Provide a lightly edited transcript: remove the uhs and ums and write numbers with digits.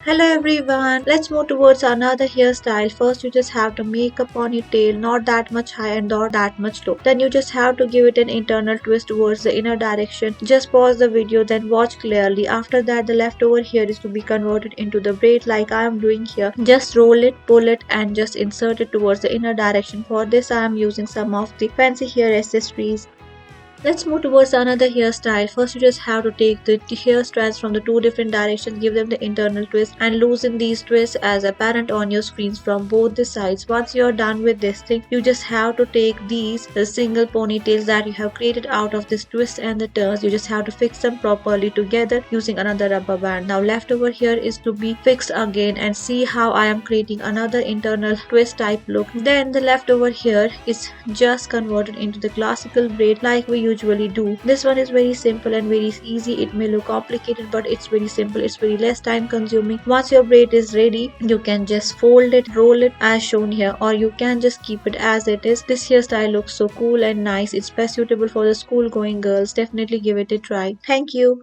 Hello everyone, let's move towards another hairstyle. First you just have to make a ponytail, not that much high and not that much low. Then you just have to give it an internal twist towards the inner direction. Just pause the video, then watch clearly. After that the leftover hair is to be converted into the braid like I am doing here. Just roll it, pull it and just insert it towards the inner direction. For this I am using some of the fancy hair accessories. Let's move towards another hairstyle. First, you just have to take the hair strands from the two different directions, give them the internal twist, and loosen these twists as apparent on your screens from both the sides. Once you're done with this thing, you just have to take these single ponytails that you have created out of this twist and the turns. You just have to fix them properly together using another rubber band. Now, leftover here is to be fixed again, and see how I am creating another internal twist type look. Then the leftover here is just converted into the classical braid like we usually do. This one is very simple and very easy. It may look complicated, but it's very simple. It's very less time consuming. Once your braid is ready, you can just fold it, roll it as shown here, or you can just keep it as it is. This hairstyle looks so cool and nice. It's best suitable for the school going girls. Definitely give it a try. Thank you.